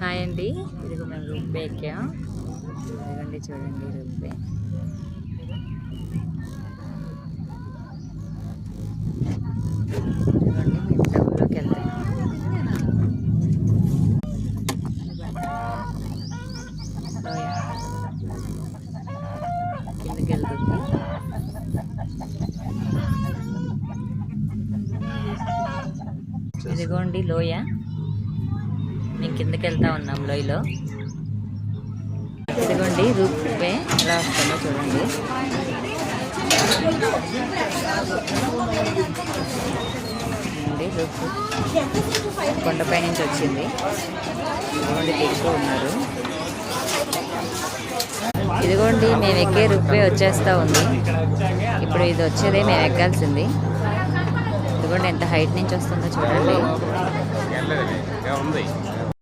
Hi అండి, ఇదిగో మేము రూపే ఎక్కాం. ఇదిగోండి చూడండి రూపే. ఇదిగోండి మేము టౌన్లోకి వెళ్తాం. లోయ కిందకి వెళ్తుంది. ఇదిగోండి లోయ, మేము కిందకి వెళ్తా ఉన్నాం లోయలో. ఇదిగోండి రూపే ఎలా వస్తుందో చూడండి. రూపు కొండపై నుంచి వచ్చింది. ఇదిగోండి దిగుతూ ఉన్నారు. ఇదిగోండి మేము ఎక్కే రూపే వచ్చేస్తూ ఉంది. ఇప్పుడు ఇది వచ్చేదే మేము ఎక్కాల్సింది. ఇదిగోండి ఎంత హైట్ నుంచి వస్తుందో చూడండి.